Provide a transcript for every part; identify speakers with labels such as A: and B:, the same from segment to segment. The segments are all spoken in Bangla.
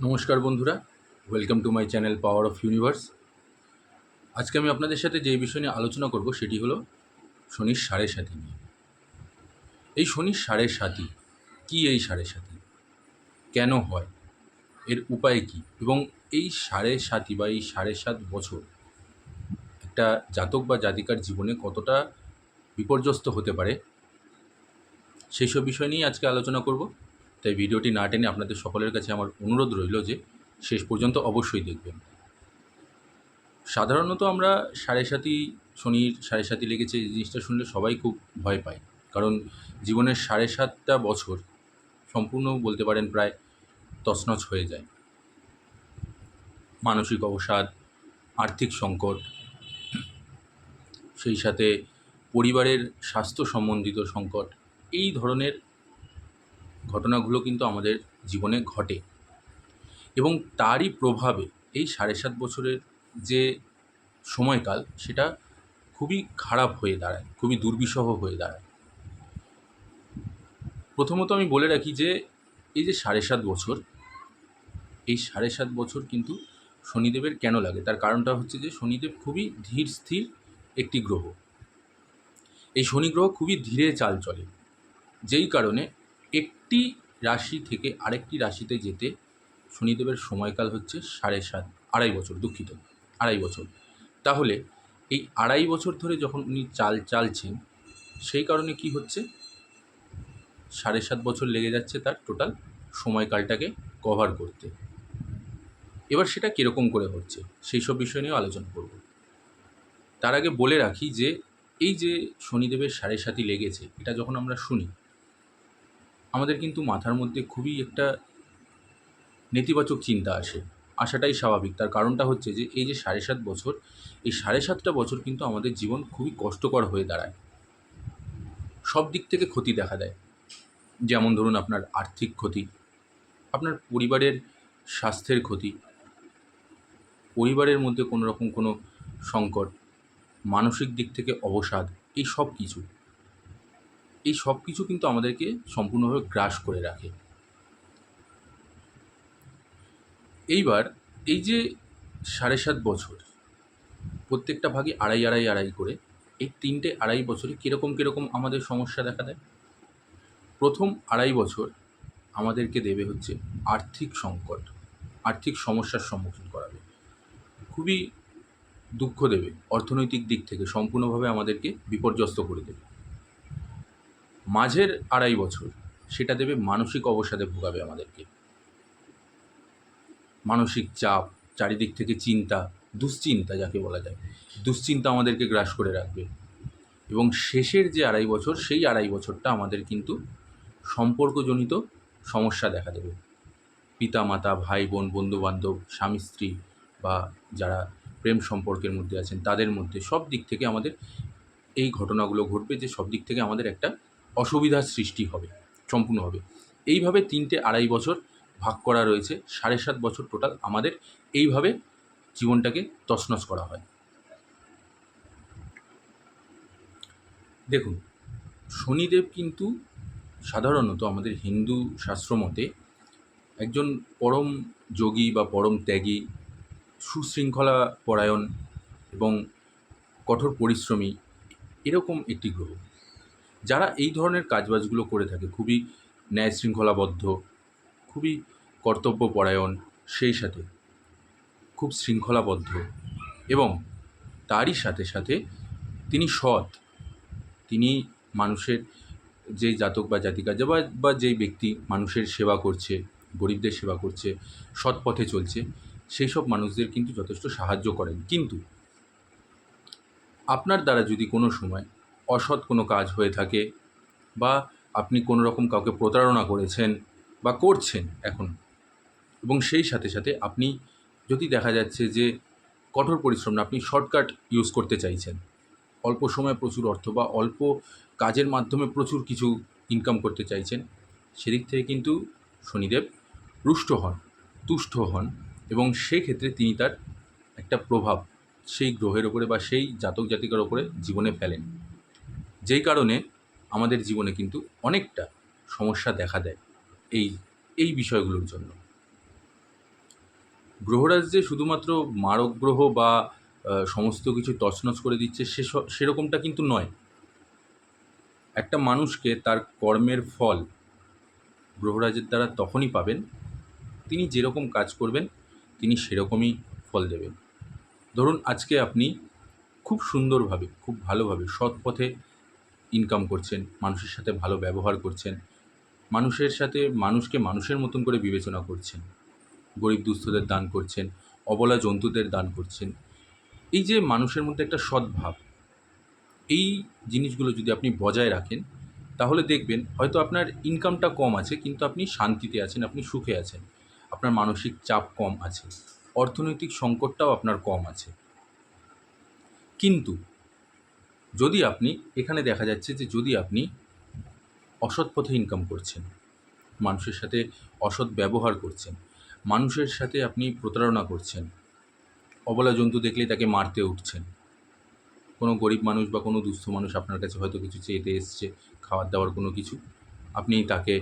A: নমস্কার বন্ধুরা, welcome to my channel power of universe. আজকে আমি আপনাদের সাথে যে বিষয় নিয়ে আলোচনা করব সেটি হলো শনির সাড়ে সাতি নিয়ে। এই শনির সাড়ে সাতি কী? এই সাড়ে সাতি কেন হয়? এর উপায় কী? এবং এই সাড়ে সাতি বা এই ৭.৫ বছর একটা জাতক বা জাতিকার জীবনে কতটা বিপর্যস্ত হতে পারে, সেই সব বিষয় নিয়েই আজকে আলোচনা করব। তাই ভিডিওটি না টেনে আপনাদের সকলের কাছে আমার অনুরোধ রইল যে শেষ পর্যন্ত অবশ্যই দেখবেন। সাধারণত আমরা সাড়ে সাতি, শনির সাড়ে সাতি লেগেছে এই জিনিসটা শুনলে সবাই খুব ভয় পায়। কারণ জীবনের ৭.৫টা বছর সম্পূর্ণ বলতে পারেন প্রায় তছনছ হয়ে যায়। মানসিক অবসাদ, আর্থিক সংকট, সেই সাথে পরিবারের স্বাস্থ্য সম্বন্ধিত সংকট, এই ধরনের ঘটনাগুলো কিন্তু আমাদের জীবনে ঘটে এবং তারই প্রভাবে এই ৭.৫ বছরের যে সময়কাল সেটা খুবই খারাপ হয়ে দাঁড়ায়, খুবই দুর্বিষহ হয়ে দাঁড়ায়। প্রথমত আমি বলে রাখি যে এই যে ৭.৫ বছর, এই ৭.৫ বছর কিন্তু শনিদেবের কেন লাগে? তার কারণটা হচ্ছে যে শনিদেব খুবই ধীর স্থির একটি গ্রহ। এই শনি গ্রহ খুবই ধীরে চাল চলে, যেই কারণে একটি রাশি থেকে আরেকটি রাশিতে যেতে শনিদেবের সময়কাল হচ্ছে ৭.৫, ২.৫ বছর, দুঃখিত, ২.৫ বছর। তাহলে এই ২.৫ বছর ধরে যখন উনি চালছেন, সেই কারণে কি হচ্ছে? ৭.৫ বছর লেগে যাচ্ছে তার টোটাল সময়কালটাকে কভার করতে। এবার সেটা কীরকম করে হচ্ছে সেই সব বিষয় নিয়েও আলোচনা করব। তার আগে বলে রাখি যে এই যে শনিদেবের সাড়ে সাতি লেগেছে, এটা যখন আমরা শুনি আমাদের কিন্তু মাথার মধ্যে খুবই একটা নেতিবাচক চিন্তা আসে। আসাটাই স্বাভাবিক। তার কারণটা হচ্ছে যে এই যে ৭.৫ বছর, এই ৭.৫টা বছর কিন্তু আমাদের জীবন খুবই কষ্টকর হয়ে দাঁড়ায়। সব দিক থেকে ক্ষতি দেখা দেয়। যেমন ধরুন আপনার আর্থিক ক্ষতি, আপনার পরিবারের স্বাস্থ্যের ক্ষতি, পরিবারের মধ্যে কোনো রকম কোনো সংকট, মানসিক দিক থেকে অবসাদ, এই সব কিছু। এই সব কিছু কিন্তু আমাদেরকে সম্পূর্ণভাবে গ্রাস করে রাখে। এইবার এই যে ৭.৫ বছর, প্রত্যেকটা ভাগে আড়াই করে, এই ৩.৫ বছরে কীরকম আমাদের সমস্যা দেখা দেয়? প্রথম ২.৫ বছর আমাদেরকে দেবে হচ্ছে আর্থিক সংকট, আর্থিক সমস্যার সম্মুখীন করাবে। খুবই দুঃখ দেবে, অর্থনৈতিক দিক থেকে সম্পূর্ণভাবে আমাদেরকে বিপর্যস্ত করে দেবে। মাঝের ২.৫ বছর সেটা দেবে মানসিক অবসাদে ভোগাবে আমাদেরকে। মানসিক চাপ, চারিদিক থেকে চিন্তা, দুশ্চিন্তা যাকে বলা যায়, দুশ্চিন্তা আমাদেরকে গ্রাস করে রাখবে। এবং শেষের যে ২.৫ বছর, সেই ২.৫ বছরটা আমাদের কিন্তু সম্পর্কজনিত সমস্যা দেখা দেবে। পিতামাতা, ভাই বোন, বন্ধুবান্ধব, স্বামী স্ত্রী বা যারা প্রেম সম্পর্কের মধ্যে আছেন তাদের মধ্যে সব দিক থেকে আমাদের এই ঘটনাগুলো ঘটবে, যে সব দিক থেকে আমাদের একটা অসুবিধার সৃষ্টি হবে সম্পূর্ণভাবে। এইভাবে ৩.৫ বছর ভাগ করা রয়েছে। ৭.৫ বছর টোটাল আমাদের এইভাবে জীবনটাকে তছনছ করা হয়। দেখুন, শনিদেব কিন্তু সাধারণত আমাদের হিন্দু শাস্ত্র মতে একজন পরম যোগী বা পরম ত্যাগী, সুশৃঙ্খলা পরায়ণ এবং কঠোর পরিশ্রমী, এরকম একটি গ্রহ। যারা এই ধরনের কাজবাজগুলো করে থাকে, খুবই ন্যায় শৃঙ্খলাবদ্ধ, খুবই কর্তব্যপরায়ণ, সেই সাথে খুব শৃঙ্খলাবদ্ধ এবং তারই সাথে সাথে তিনি সৎ। তিনি মানুষের, যেই জাতক বা জাতিকা বা যেই ব্যক্তি মানুষের সেবা করছে, গরিবদের সেবা করছে, সৎ পথে চলছে, সেই সব মানুষদের কিন্তু যথেষ্ট সাহায্য করেন। কিন্তু আপনার দ্বারা যদি কোনো সময় অসৎ কোনো কাজ হয়ে থাকে বা আপনি কোনো রকম কাউকে প্রতারণা করেছেন বা করছেন এখন, এবং সেই সাথে সাথে আপনি যদি দেখা যাচ্ছে যে কঠোর পরিশ্রম না, আপনি শর্টকাট ইউজ করতে চাইছেন, অল্প সময়ে প্রচুর অর্থ বা অল্প কাজের মাধ্যমে প্রচুর কিছু ইনকাম করতে চাইছেন, সেদিক থেকে কিন্তু শনিদেব রুষ্ট হন, তুষ্ট হন এবং সেক্ষেত্রে তিনি তার একটা প্রভাব সেই গ্রহের ওপরে বা সেই জাতক জাতিকার ওপরে জীবনে ফেলেন, যেই কারণে আমাদের জীবনে কিন্তু অনেকটা সমস্যা দেখা দেয় এই এই বিষয়গুলোর জন্য। গ্রহরাজ যে শুধুমাত্র মারক গ্রহ বা সমস্ত কিছু তছনছ করে দিচ্ছে সেরকমটা কিন্তু নয়। একটা মানুষকে তার কর্মের ফল গ্রহরাজের দ্বারা তখনই পাবেন, তিনি যেরকম কাজ করবেন তিনি সেরকমই ফল দেবেন। ধরুন আজকে আপনি খুব সুন্দরভাবে, খুব ভালোভাবে, সৎ পথে ইনকাম করছেন, মানুষের সাথে ভালো ব্যবহার করছেন, মানুষের সাথে মানুষকে মানুষের মতন করে বিবেচনা করছেন, গরিব দুস্থদের দান করছেন, অবলা জন্তুদের দান করছেন। এই যে মানুষের মধ্যে একটা সদ্ভাব, এই জিনিসগুলো যদি আপনি বজায় রাখেন, তাহলে দেখবেন হয়তো আপনার ইনকামটা কম আছে কিন্তু আপনি শান্তিতে আছেন, আপনি সুখে আছেন, আপনার মানসিক চাপ কম আছে, অর্থনৈতিক সংকটটাও আপনার কম আছে। কিন্তু যদি আপনি, এখানে দেখা যাচ্ছে যে যদি আপনি অসৎ পথে ইনকাম করছেন, মানুষের সাথে অসৎ ব্যবহার করছেন, মানুষের সাথে আপনি প্রতারণা করছেন, অবলা জন্তু দেখলেই তাকে মারতে উঠছেন, কোনো গরিব মানুষ বা কোনো দুস্থ মানুষ আপনার কাছে হয়তো কিছু চেয়েতে এসছে, খাবার দাবার কোনো কিছু, আপনি তাকে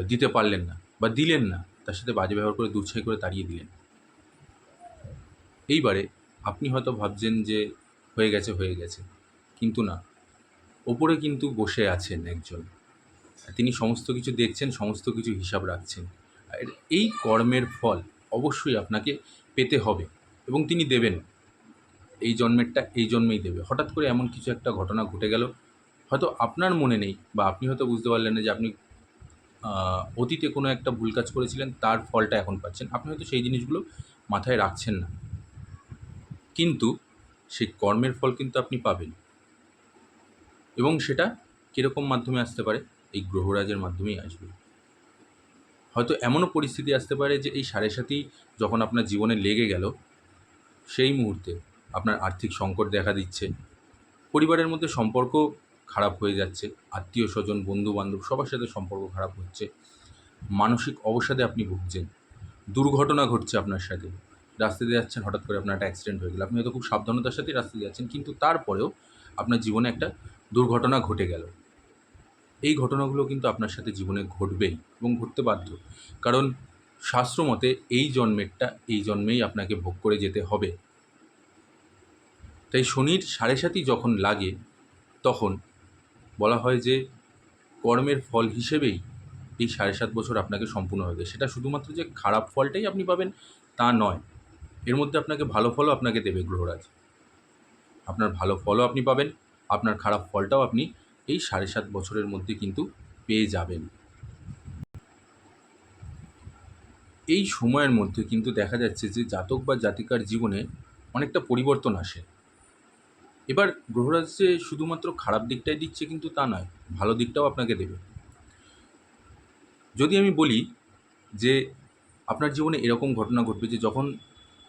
A: দিতে পারলেন না বা দিলেন না, তার সাথে বাজে ব্যবহার করে দুঃসাই করে তাড়িয়ে দিলেন। এইবারে আপনি হয়তো ভাবছেন যে হয়ে গেছে, কিন্তু না, ওপরে কিন্তু বসে আছেন একজন, তিনি সমস্ত কিছু দেখছেন, সমস্ত কিছু হিসাব রাখছেন। আর এই কর্মের ফল অবশ্যই আপনাকে পেতে হবে এবং তিনি দেবেন। এই জন্মেরটা এই জন্মেই দেবে। হঠাৎ করে এমন কিছু একটা ঘটনা ঘটে গেল, হয়তো আপনার মনে নেই বা আপনি হয়তো বুঝতে পারলেন না যে আপনি অতীতে কোনো একটা ভুল কাজ করেছিলেন, তার ফলটা এখন পাচ্ছেন। আপনি হয়তো সেই জিনিসগুলো মাথায় রাখছেন না, কিন্তু সেই কর্মের ফল কিন্তু আপনি পাবেন এবং সেটা কীরকম মাধ্যমে আসতে পারে? এই গ্রহরাজের মাধ্যমেই আসবে। হয়তো এমনও পরিস্থিতি আসতে পারে যে এই সাড়ে সাতি যখন আপনার জীবনে লেগে গেল, সেই মুহূর্তে আপনার আর্থিক সংকট দেখা দিচ্ছে, পরিবারের মধ্যে সম্পর্ক খারাপ হয়ে যাচ্ছে, আত্মীয় স্বজন, বন্ধু-বান্ধব সবার সাথে সম্পর্ক খারাপ হচ্ছে, মানসিক অবসাদে আপনি ভুগছেন, দুর্ঘটনা ঘটছে আপনার সাথে, রাস্তা দিয়ে যাচ্ছেন, হঠাৎ করে আপনার একটা অ্যাক্সিডেন্ট হয়ে গেল। আপনি হয়তো খুব সাবধানতার সাথেই রাস্তা দিয়ে যাচ্ছেন, কিন্তু তারপরেও আপনার জীবনে একটা দুর্ঘটনা ঘটে গেল। এই ঘটনাগুলো কিন্তু আপনার সাথে জীবনে ঘটবেই এবং ঘটতে বাধ্য। কারণ শাস্ত্রমতে এই জন্মেরটা এই জন্মেই আপনাকে ভোগ করে যেতে হবে। তাই শনির সাড়ে সাতি যখন লাগে, তখন বলা হয় যে কর্মের ফল হিসেবেই এই ৭.৫ বছর আপনাকে সম্পূর্ণ হবে। সেটা শুধুমাত্র যে খারাপ ফলটাই আপনি পাবেন তা নয়। এর মধ্যে আপনাকে ভালো ফলও আপনাকে দেবে গ্রহরাজ। আপনার ভালো ফলও আপনি পাবেন, আপনার খারাপ ফলটাও আপনি এই ৭.৫ বছরের মধ্যে কিন্তু পেয়ে যাবেন। এই সময়ের মধ্যে কিন্তু দেখা যাচ্ছে যে জাতক বা জাতিকার জীবনে অনেকটা পরিবর্তন আসে। এবার গ্রহরাজ যে শুধুমাত্র খারাপ দিকটাই দিচ্ছে কিন্তু তা নয়, ভালো দিকটাও আপনাকে দেবে। যদি আমি বলি যে আপনার জীবনে এরকম ঘটনা ঘটবে যে যখন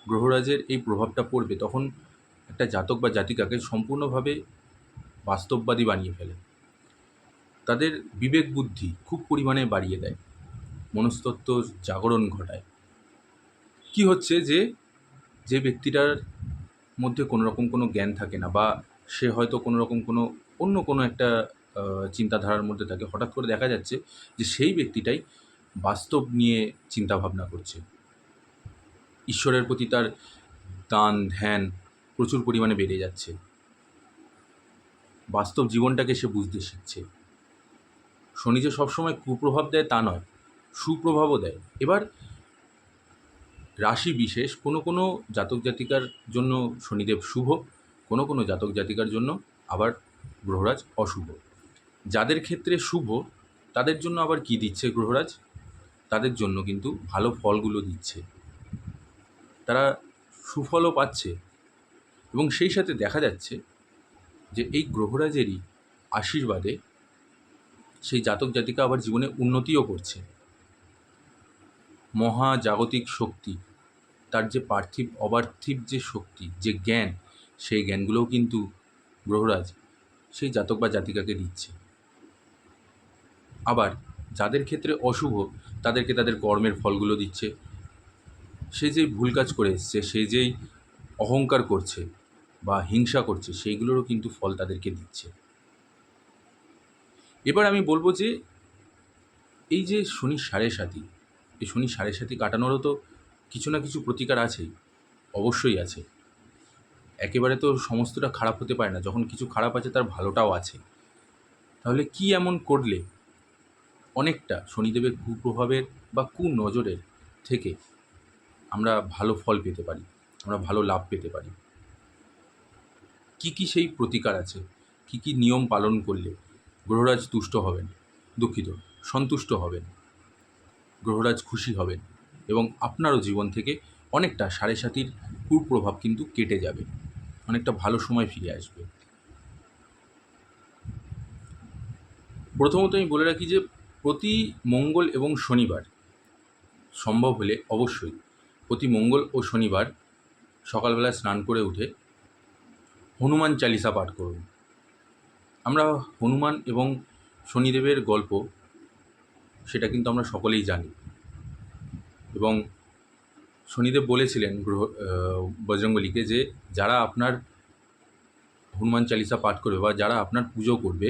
A: গ্রহরাজের এই প্রভাবটা পড়বে, তখন একটা জাতক বা জাতিকাকে সম্পূর্ণভাবে বাস্তববাদী বানিয়ে ফেলে। তাদের বিবেক বুদ্ধি খুব পরিমাণে বাড়িয়ে দেয়, মনস্তত্ত্বর জাগরণ ঘটায়। কি হচ্ছে যে, যে ব্যক্তিটার মধ্যে কোনো রকম কোনো জ্ঞান থাকে না বা সে হয়তো কোনো রকম কোনো অন্য কোনো একটা চিন্তাধারার মধ্যে থাকে, হঠাৎ করে দেখা যাচ্ছে যে সেই ব্যক্তিটাই বাস্তব নিয়ে চিন্তাভাবনা করছে। ঈশ্বরের প্রতি তার দান, ধ্যান প্রচুর পরিমাণে বেড়ে যাচ্ছে। বাস্তব জীবনটাকে সে বুঝতে শিখছে। শনি যে সবসময় কুপ্রভাব দেয় তা নয়, সুপ্রভাবও দেয়। এবার রাশি বিশেষ কোনো কোনো জাতক জাতিকার জন্য শনিদেব শুভ, কোনো কোনো জাতক জাতিকার জন্য আবার গ্রহরাজ অশুভ। যাদের ক্ষেত্রে শুভ তাদের জন্য আবার কী দিচ্ছে গ্রহরাজ? তাদের জন্য কিন্তু ভালো ফলগুলো দিচ্ছে, তারা সুফলও পাচ্ছে এবং সেই সাথে দেখা যাচ্ছে যে এই গ্রহরাজেরই আশীর্বাদে সেই জাতক জাতিকা আবার জীবনে উন্নতিও করছে। মহাজাগতিক শক্তি, তার যে পার্থিব অপার্থিব যে শক্তি, যে জ্ঞান, সেই জ্ঞানগুলোও কিন্তু গ্রহরাজ সেই জাতক বা জাতিকাকে দিচ্ছে। আবার যাদের ক্ষেত্রে অশুভ তাদেরকে তাদের কর্মের ফলগুলো দিচ্ছে। সে যেই ভুল কাজ করে এসছে, সে যেই অহংকার করছে বা হিংসা করছে, সেইগুলোরও কিন্তু ফল তাদেরকে দিচ্ছে। এবার আমি বলবো যে এই যে শনি সাড়ে সাতি, এই শনি সাড়ে সাতি কাটানোরও তো কিছু না কিছু প্রতিকার আছেই, অবশ্যই আছে। একেবারে তো সমস্তটা খারাপ হতে পারে না, যখন কিছু খারাপ আছে তার ভালোটাও আছে। তাহলে কি এমন করলে অনেকটা শনিদেবের কুপ্রভাবের বা কুনজরের থেকে আমরা ভালো ফল পেতে পারি, আমরা ভালো লাভ পেতে পারি? কি কি সেই প্রতিকার আছে, কি কি নিয়ম পালন করলে গ্রহরাজ তুষ্ট হবেন, দুঃখিত, সন্তুষ্ট হবেন, গ্রহরাজ খুশি হবেন এবং আপনারও জীবন থেকে অনেকটা সাড়ে সাতির কুপ্রভাব কিন্তু কেটে যাবে, অনেকটা ভালো সময় ফিরে আসবে। প্রথমত আমি বলে রাখি যে প্রতি মঙ্গল এবং শনিবার, সম্ভব হলে অবশ্যই প্রতি মঙ্গল ও শনিবার সকালবেলা স্নান করে উঠে হনুমান চালিসা পাঠ করুন। আমরা হনুমান এবং শনিদেবের গল্প সেটা কিন্তু আমরা সকলেই জানি, এবং শনিদেব বলেছিলেন বজরঙ্গলীকে যে যারা আপনার হনুমান চালিসা পাঠ করবে বা যারা আপনার পুজো করবে,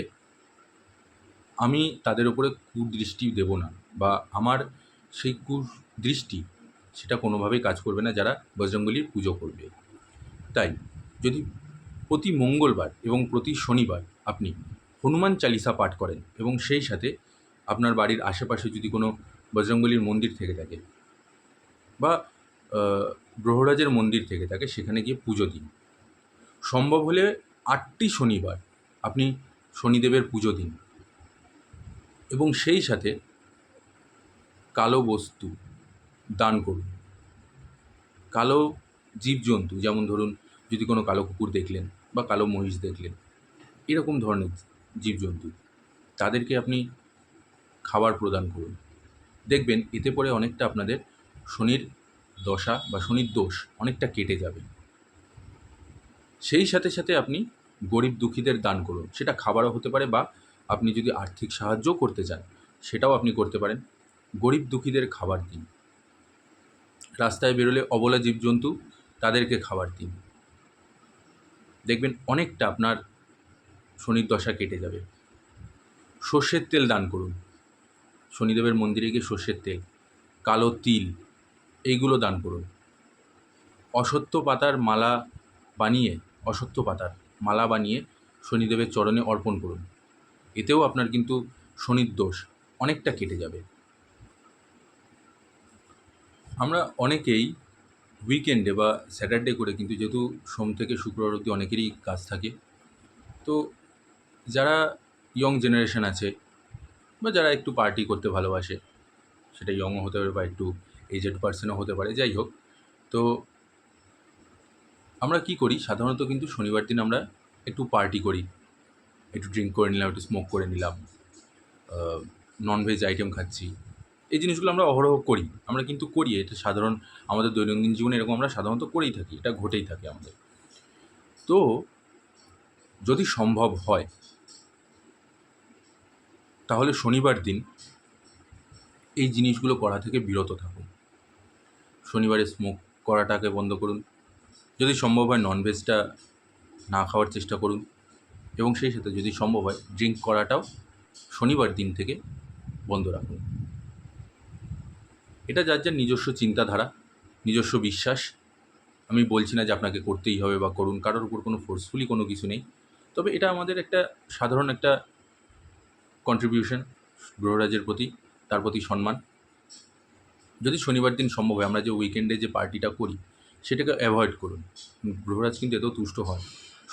A: আমি তাদের উপরে কুদৃষ্টি দেব না, বা আমার সেই কুদৃষ্টি সেটা কোনোভাবেই কাজ করবে না যারা বজরঙ্গলীর পুজো করবে। তাই যদি প্রতি মঙ্গলবার এবং প্রতি শনিবার আপনি হনুমান চালিসা পাঠ করেন এবং সেই সাথে আপনার বাড়ির আশেপাশে যদি কোনো বজরঙ্গলীর মন্দির থেকে থাকে বা গ্রহরাজের মন্দির থেকে থাকে, সেখানে গিয়ে পুজো দিন। সম্ভব হলে 8টি শনিবার আপনি শনিদেবের পুজো দিন এবং সেই সাথে কালো বস্তু দান করুন। কালো জীবজন্তু, যেমন ধরুন যদি কোনো কালো কুকুর দেখলেন বা কালো মহিষ দেখলেন, এরকম ধরনের জীবজন্তু, তাদেরকে আপনি খাবার প্রদান করুন। দেখবেন এতে করে অনেকটা আপনাদের শনির দশা বা শনির দোষ অনেকটা কেটে যাবে। সেই সাথে সাথে আপনি গরিব দুঃখীদের দান করুন, সেটা খাবারও হতে পারে বা আপনি যদি আর্থিক সাহায্য করতে চান সেটাও আপনি করতে পারেন। গরিব দুঃখীদের খাবার দিন। রাস্তায় বেরোলে অবলা জীবজন্তু, তাদেরকে খাবার দিন। দেখবেন অনেকটা আপনার শনির দশা কেটে যাবে। সর্ষের তেল দান করুন। শনিদেবের মন্দিরে গিয়ে সর্ষের তেল, কালো তিল, এইগুলো দান করুন। অশ্বত্থ পাতার মালা বানিয়ে অশ্বত্থ পাতার মালা বানিয়ে শনিদেবের চরণে অর্পণ করুন। এতেও আপনার কিন্তু শনির দোষ অনেকটা কেটে যাবে। আমরা অনেকেই উইকেন্ডে বা স্যাটারডে করে, কিন্তু যেহেতু সোম থেকে শুক্রবার অবধি অনেকেরই কাজ থাকে, তো যারা ইয়ং জেনারেশন আছে বা যারা একটু পার্টি করতে ভালোবাসে, সেটা ইয়ংও হতে পারে বা একটু এজেড পার্সনও হতে পারে, যাই হোক, তো আমরা কি করি সাধারণত, কিন্তু শনিবার দিন আমরা একটু পার্টি করি, একটু ড্রিঙ্ক করে নিলাম, একটু স্মোক করে নিলাম, ননভেজ আইটেম খাচ্ছি, এই জিনিসগুলো আমরা অহরহ করি। আমরা কিন্তু করি, এটা সাধারণ আমাদের দৈনন্দিন জীবনে এরকম আমরা সাধারণত করেই থাকি, এটা ঘটেই থাকে আমাদের। তো যদি সম্ভব হয় তাহলে শনিবার দিন এই জিনিসগুলো করা থেকে বিরত থাকুন। শনিবারে স্মোক করাটাকে বন্ধ করুন, যদি সম্ভব হয় ননভেজটা না খাওয়ার চেষ্টা করুন, এবং সেই সাথে যদি সম্ভব হয় ড্রিঙ্ক করাটাও শনিবার দিন থেকে বন্ধ রাখুন। এটা যার যার নিজস্ব চিন্তাধারা, নিজস্ব বিশ্বাস। আমি বলছি না যে আপনাকে করতেই হবে বা করুন, কারোর উপর কোনো ফোর্সফুলি কোনো কিছু নেই। তবে এটা আমাদের একটা সাধারণ একটা কন্ট্রিবিউশন গ্রহরাজের প্রতি, তার প্রতি সম্মান। যদি শনিবার দিন সম্ভব হয়, আমরা যে উইকেন্ডে যে পার্টিটা করি সেটাকে অ্যাভয়েড করুন। গ্রহরাজ কিন্তু এতেও তুষ্ট হয়।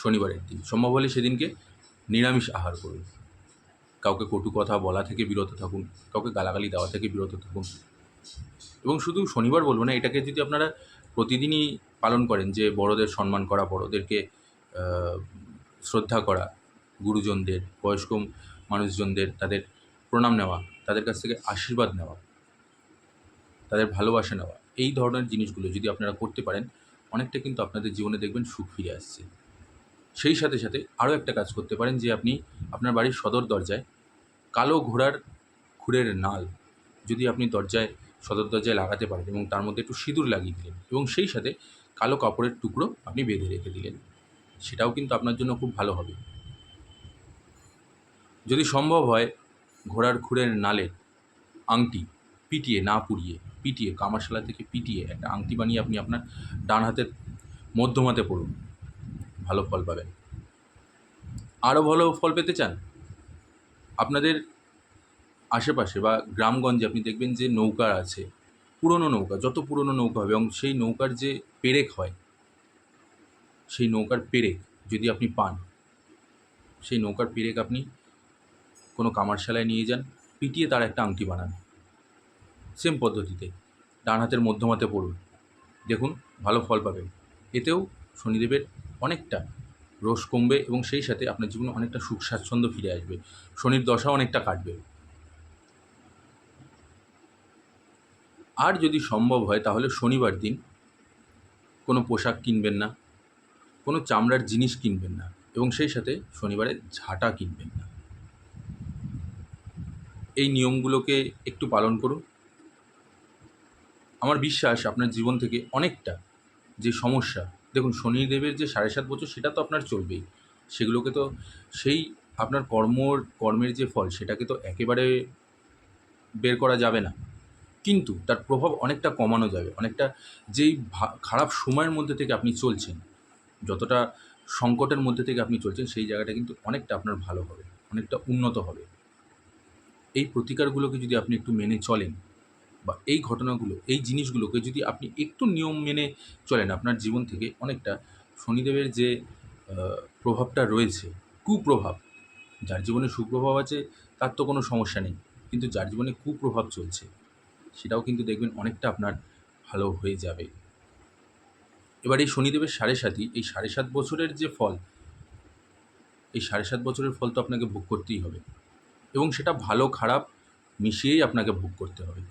A: শনিবারের দিন সম্ভব হলে সেদিনকে নিরামিষ আহার করুন। কাউকে কটু কথা বলা থেকে বিরত থাকুন, কাউকে গালাগালি দেওয়া থেকে বিরত থাকুন। এবং শুধু শনিবার বলবো না, এটাকে যদি আপনারা প্রতিদিনই পালন করেন, যে বড়দের সম্মান করা, বড়দেরকে শ্রদ্ধা করা, গুরুজনদের, বয়স্ক মানুষজনদের তাদের প্রণাম নেওয়া, তাদের কাছ থেকে আশীর্বাদ নেওয়া, তাদের ভালোবাসা নেওয়া, এই ধরনের জিনিসগুলো যদি আপনারা করতে পারেন, অনেকটা কিন্তু আপনাদের জীবনে দেখবেন সুখ ফিরে আসছে। সেই সাথে সাথে আরও একটা কাজ করতে পারেন, যে আপনি আপনার বাড়ির সদর দরজায় কালো ঘোড়ার খুরের নাল যদি আপনি সদর দরজায় লাগাতে পারেন এবং তার মধ্যে একটু সিঁদুর লাগিয়ে দিলেন এবং সেই সাথে কালো কাপড়ের টুকরো আপনি বেঁধে রেখে দিলেন, সেটাও কিন্তু আপনার জন্য খুব ভালো হবে। যদি সম্ভব হয় ঘোড়ার খুরের নালের আংটি পিটিয়ে, না পুড়িয়ে, পিটিয়ে, কামারশালা থেকে পিটিয়ে একটা আংটি বানিয়ে আপনি আপনার ডান হাতের মধ্যমাতে পড়ুন, ভালো ফল পাবেন। আরও ভালো ফল পেতে চান? আপনাদের আশেপাশে বা গ্রামগঞ্জে আপনি দেখবেন যে নৌকা আছে, পুরনো নৌকা, যত পুরনো নৌকা হবে এবং সেই নৌকার যে পেরেক হয়, সেই নৌকার পেরেক যদি আপনি পান, সেই নৌকার পেরেক আপনি কোনো কামারশালায় নিয়ে যান, পিটিয়ে তার একটা আংটি বানান, সেম পদ্ধতিতে ডান হাতের মধ্যমাতে পড়ুন, দেখুন ভালো ফল পাবেন। এতেও শনিদেবের অনেকটা রোষ কমবে এবং সেই সাথে আপনার জীবনে অনেকটা সুখ স্বাচ্ছন্দ্য ফিরে আসবে, শনির দশা অনেকটা কাটবে। আর যদি সম্ভব হয় তাহলে শনিবার দিন কোনো পোশাক কিনবেন না, কোনো চামড়ার জিনিস কিনবেন না এবং সেই সাথে শনিবারে ঝাঁটা কিনবেন না। এই নিয়মগুলোকে একটু পালন করুন। আমার বিশ্বাস আপনার জীবন থেকে অনেকটা যে সমস্যা, দেখুন শনিদেবের যে 7.5 বছর সেটা তো আপনার চলবেই, সেগুলোকে তো সেই আপনার কর্মের যে ফল সেটাকে তো একেবারে বের করা যাবে না, কিন্তু তার প্রভাব অনেকটা কমানো যাবে। অনেকটা যেই খারাপ সময়ের মধ্যে থেকে আপনি চলছেন, যতটা সংকটের মধ্যে থেকে আপনি চলছেন, সেই জায়গাটা কিন্তু অনেকটা আপনার ভালো হবে, অনেকটা উন্নত হবে। এই প্রতিকারগুলোকে যদি আপনি একটু মেনে চলেন বা এই ঘটনাগুলো, এই জিনিসগুলোকে যদি আপনি একটু নিয়ম মেনে চলেন, আপনার জীবন থেকে অনেকটা শনিদেবের যে প্রভাবটা রয়েছে, কুপ্রভাব, যার জীবনে সুপ্রভাব আছে তার তো কোনো সমস্যা নেই, কিন্তু যার জীবনে কুপ্রভাব চলছে সেটাও কিন্তু দেখবেন অনেকটা আপনার ভালো হয়ে যাবে। এবার এই শনিদেবের 7.5, এই 7.5 বছরের যে ফল, এই 7.5 বছরের ফল তো আপনাকে ভোগ করতেই হবে এবং সেটা ভালো খারাপ মিশিয়েই আপনাকে ভোগ করতে হবে।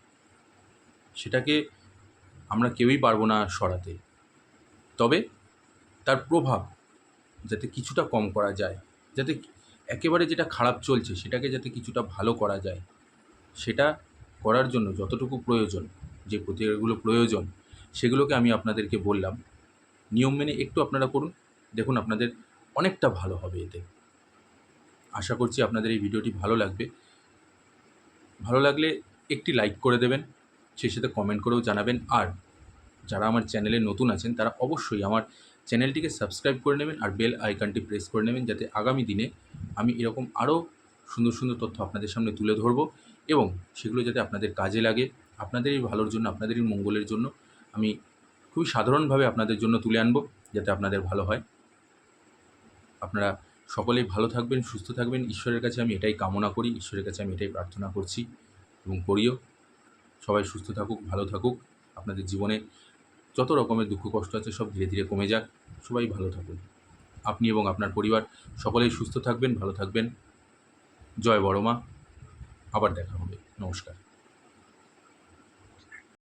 A: সেটাকে আমরা কেউই পারবো না সরাতে। তবে তার প্রভাব যাতে কিছুটা কম করা যায়, যাতে একেবারে যেটা খারাপ চলছে সেটাকে যাতে কিছুটা ভালো করা যায়, সেটা করার জন্য যতটুকু প্রয়োজন, যে প্রতিকারগুলো প্রয়োজন, সেগুলোকে আমি আপনাদেরকে বললাম। নিয়ম মেনে একটু আপনারা করুন, দেখুন আপনাদের অনেকটা ভালো হবে এতে। আশা করছি আপনাদের এই ভিডিওটি ভালো লাগবে। ভালো লাগলে একটি লাইক করে দেবেন, সেই সাথে কমেন্ট করেও জানাবেন। আর যারা আমার চ্যানেলে নতুন আছেন তারা অবশ্যই আমার চ্যানেলটিকে সাবস্ক্রাইব করে নেবেন আর বেল আইকনটি প্রেস করে নেবেন, যাতে আগামী দিনে আমি এরকম আরও সুন্দর সুন্দর তথ্য আপনাদের সামনে তুলে ধরব এবং সেগুলো যাতে আপনাদের কাজে লাগে, আপনাদেরই ভালোর জন্য, আপনাদেরই মঙ্গলের জন্য আমি খুবই সাধারণভাবে আপনাদের জন্য তুলে আনব, যাতে আপনাদের ভালো হয়। আপনারা সকলেই ভালো থাকবেন, সুস্থ থাকবেন, ঈশ্বরের কাছে আমি এটাই কামনা করি, ঈশ্বরের কাছে আমি এটাই প্রার্থনা করছি এবং করিও। সবাই সুস্থ থাকুক, ভালো থাকুক, আপনাদের জীবনে যত রকমের দুঃখ কষ্ট আছে সব ধীরে ধীরে কমে যাক, সবাই ভালো থাকুন। আপনি এবং আপনার পরিবার সকলেই সুস্থ থাকবেন, ভালো থাকবেন। জয় বড় মা। আবার দেখা হবে। নমস্কার।